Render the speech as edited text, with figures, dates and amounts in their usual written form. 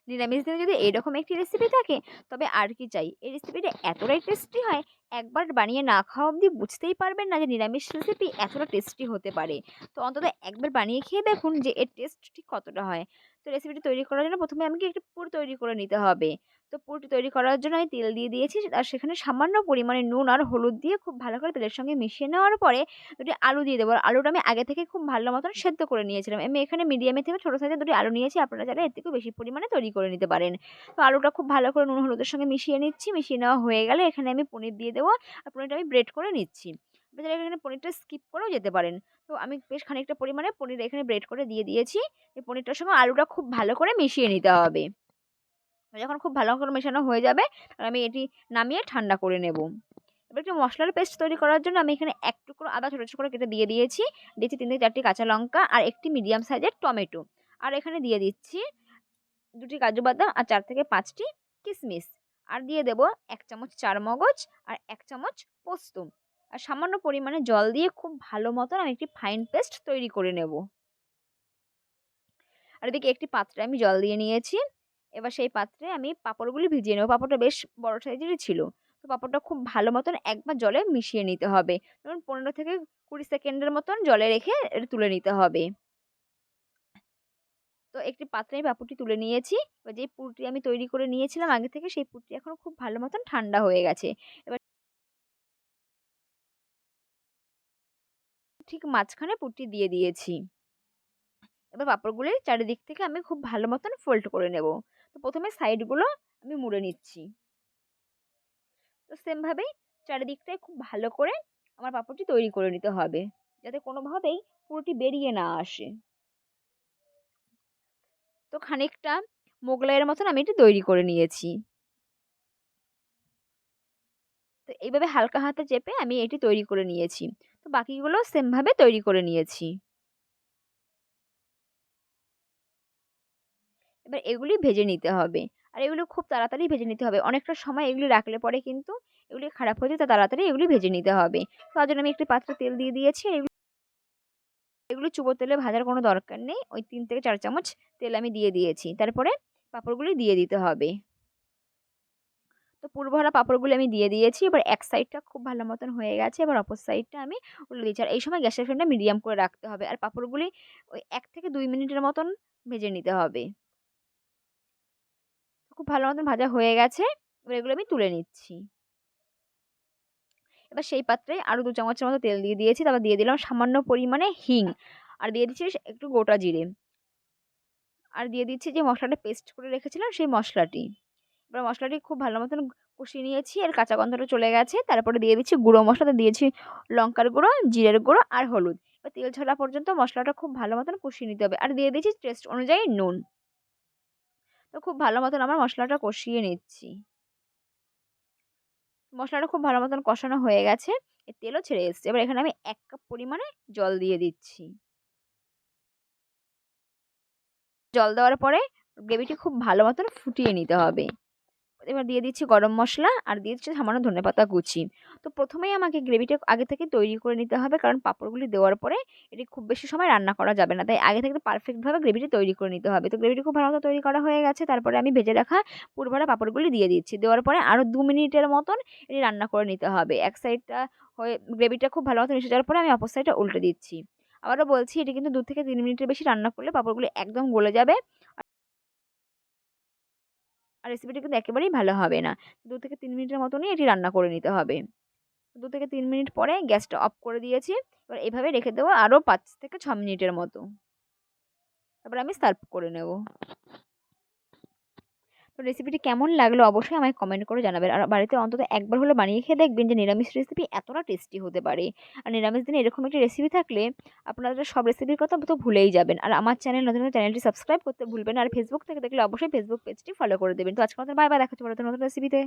নিরামিষ দিনে যদি এরকম একটি রেসিপি থাকে তবে আর কি চাই। এই রেসিপিটা এতটাই টেস্টি হয়, একবার বানিয়ে না খাওয়া অবধি বুঝতেই পারবেন না যে নিরামিষ রেসিপি এতটা টেস্টি হতে পারে। তো অন্তত একবার বানিয়ে খেয়ে দেখুন যে এর টেস্ট ঠিক কতটা হয়। তো রেসিপিটি তৈরি করার জন্য প্রথমে আমাকে একটি পুর তৈরি করে নিতে হবে। তো পুরটি তৈরি করার জন্য আমি তেল দিয়ে দিয়েছি আর সেখানে সামান্য পরিমাণে নুন আর হলুদ দিয়ে খুব ভালো করে তেলের সঙ্গে মিশিয়ে নেওয়ার পরে দুটি আলু দিয়ে দেবো। আর আলুটা আমি আগে থেকে খুব ভালো মতন সেদ্ধ করে নিয়েছিলাম। আমি এখানে মিডিয়ামে থেকে ছোটো সাইজের দুটি আলু নিয়েছি। আপনারা চাইলে এর থেকেও বেশি পরিমাণে তৈরি করে নিতে পারেন। তো আলুটা খুব ভালো করে নুন হলুদের সঙ্গে মিশিয়ে নিচ্ছি। মিশিয়ে নেওয়া হয়ে গেলে এখানে আমি পনির দিয়ে দেবো। আর পনিরটা আমি ব্রেড করে নিচ্ছি। আপনারা চাইলে এখানে পনিরটা স্কিপ করেও যেতে পারেন। তো আমি বেশ খানিকটা পরিমাণে পনির এখানে ব্রেড করে দিয়ে দিয়েছি। এই পনিরটার সঙ্গে আলুটা খুব ভালো করে মিশিয়ে নিতে হবে। যখন খুব ভালো করে মেশানো হয়ে যাবে, আমি এটি নামিয়ে ঠান্ডা করে নেব। এবার একটু মশলার পেস্ট তৈরি করার জন্য আমি এখানে এক টুকরো আদা ছোটো ছোটো করে কেটে দিয়ে দিয়েছি। 3 থেকে 4টি কাঁচা লঙ্কা আর একটি মিডিয়াম সাইজের টমেটো। আর এখানে দিয়ে দিচ্ছি 2টি কাজু বাদাম আর 4 থেকে 5টি কিশমিশ। আর দিয়ে দেব 1 চামচ চারমগজ আর 1 চামচ পোস্ত। আর সামান্য পরিমাণে জল দিয়ে খুব ভালো মতন আমি একটি ফাইন পেস্ট তৈরি করে নেব। আর এদিকে একটি পাত্রে আমি জল দিয়ে নিয়েছি। এবার সেই পাত্রে আমি পাঁপড়গুলি ভিজিয়ে নেব। পাঁপড়টা বেশ বড় সাইজেরই ছিল। তো পাঁপড়টা খুব ভালো মতন একবার জলে মিশিয়ে নিতে হবে। ধরুন 15 থেকে 20 সেকেন্ডের মতন জলে রেখে এটা তুলে নিতে হবে। তো একটি পাত্রে আমি পাঁপড়টি তুলে নিয়েছি। এবার যেই পুরটি আমি তৈরি করে নিয়েছিলাম আগে থেকে, সেই পুরটি এখন খুব ভালো মতন ঠান্ডা হয়ে গেছে। এবার ঠিক মাঝখানে পুরটি দিয়ে দিয়েছি। এবার পাঁপড়গুলি চারিদিক থেকে আমি খুব ভালো মতন ফোল্ড করে নেব। তো প্রথমে সাইডগুলো আমি মুড়ে নিচ্ছি। তো সেমভাবেই চারিদিকটায় খুব ভালো করে আমার পাঁপড়টি তৈরি করে নিতে হবে, যাতে কোনোভাবেই পুরোটি বেরিয়ে না আসে। তো খানিকটা মোগলাইয়ের মতন আমি এটি তৈরি করে নিয়েছি। তো এইভাবে হালকা হাতে চেপে আমি এটি তৈরি করে নিয়েছি। তো বাকিগুলো সেমভাবে তৈরি করে নিয়েছি। এবার এগুলি ভেজে নিতে হবে। আর এগুলো খুব তাড়াতাড়ি ভেজে নিতে হবে। অনেকটা সময় এগুলি রাখলে পরে কিন্তু এগুলি খারাপ হয়ে যায়, তাড়াতাড়ি এগুলি ভেজে নিতে হবে। তো তার জন্য আমি একটি পাত্রে তেল দিয়ে দিয়েছি। এগুলো চুবো তেলে ভাজার কোনো দরকার নেই। ওই 3 থেকে 4 চামচ তেল আমি দিয়ে দিয়েছি। তারপরে পাঁপড়গুলি দিয়ে দিতে হবে। তো পুরভরা পাঁপড়গুলো আমি দিয়ে দিয়েছি। এবার এক সাইডটা খুব ভালো মতন হয়ে গেছে। এবার অপর সাইডটা আমি উল্টে দিচ্ছি। আর এই সময় গ্যাসের ফ্লেমটা মিডিয়াম করে রাখতে হবে। আর পাঁপড়গুলি ওই 1 থেকে 2 মিনিটের মতন ভেজে নিতে হবে। খুব ভালো মতন ভাজা হয়ে গেছে। এবার এগুলো আমি তুলে নিচ্ছি। এবার সেই পাত্রে আরও 2 চামচের মতো তেল দিয়ে দিয়েছি। তারপর দিয়ে দিলাম সামান্য পরিমাণে হিং। আর দিয়ে দিচ্ছি একটু গোটা জিরে। আর দিয়ে দিচ্ছি যে মশলাটা পেস্ট করে রেখেছিলাম সেই মশলাটি। এবার মশলাটি খুব ভালো মতন কষিয়ে নিয়েছি। এর কাঁচা গন্ধটা চলে গেছে। তারপরে দিয়ে দিচ্ছি গুঁড়ো মশলাতে দিয়েছি লঙ্কার গুঁড়ো, জিরের গুঁড়ো আর হলুদ। এবার তেল ছাড়া পর্যন্ত মশলাটা খুব ভালো মতন কষিয়ে নিতে হবে। আর দিয়ে দিচ্ছি টেস্ট অনুযায়ী নুন। তো খুব ভালো মতন আমার মশলাটা কষিয়ে নিচ্ছি। মশলাটা খুব ভালো মতন কষানো হয়ে গেছে। এর তেলও ছেড়ে এসছে। এবার এখানে আমি 1 কাপ পরিমাণে জল দিয়ে দিচ্ছি। জল দেওয়ার পরে গ্রেভিটি খুব ভালো মতন ফুটিয়ে নিতে হবে। এবার দিয়ে দিচ্ছি গরম মসলা আর দিয়ে দিচ্ছি সামান্য ধনেপাতা কুচি। তো প্রথমেই আমাকে গ্রেভিটা আগে থেকে তৈরি করে নিতে হবে, কারণ পাঁপড়গুলি দেওয়ার পরে এটি খুব বেশি সময় রান্না করা যাবে না। তাই আগে থেকে পারফেক্টভাবে গ্রেভিটি তৈরি করে নিতে হবে। তো গ্রেভিটি খুব ভালো মতো তৈরি করা হয়ে গেছে। তারপরে আমি ভেজে রাখা পুরভরা পাঁপড়গুলি দিয়ে দিচ্ছি। দেওয়ার পরে আরও 2 মিনিটের মতন এটি রান্না করে নিতে হবে। এক সাইডটা হয়ে গ্রেভিটা খুব ভালো মতো মিশে যাওয়ার পরে আমি অপর সাইডটা উল্টে দিচ্ছি। আবারও বলছি, এটি কিন্তু 2 থেকে 3 মিনিটের বেশি রান্না করলে পাঁপড়গুলি একদম গলে যাবে। আর রেসিপিটা কিন্তু একেবারেই ভালো হবে না। 2 থেকে 3 মিনিটের মতনই এটি রান্না করে নিতে হবে। 2 থেকে 3 মিনিট পরে গ্যাসটা অফ করে দিয়েছি। এবার এভাবে রেখে দেবো আরও 5 থেকে 6 মিনিটের মতো। তারপরে আমি সার্ভ করে নেব। তো রেসিপিটি কেমন লাগলো অবশ্যই আমায় কমেন্ট করে জানাবেন। আর বাড়িতে অন্তত একবার হলেও বানিয়ে খেয়ে দেখবেন যে নিরামিষ রেসিপি এতটা টেস্টি হতে পারে। আর নিরামিষ দিনে এরকম একটি রেসিপি থাকলে আপনারা সব রেসিপির কথা তো ভুলেই যাবেন। আর আমার নতুন চ্যানেলটি সাবস্ক্রাইব করতে ভুলবেন না। আর ফেসবুক থেকে দেখলে অবশ্যই ফেসবুক পেজটি ফলো করে দেবেন। তো আজকের মতো বাই বাই, দেখা হচ্ছে পরে নতুন রেসিপিতে।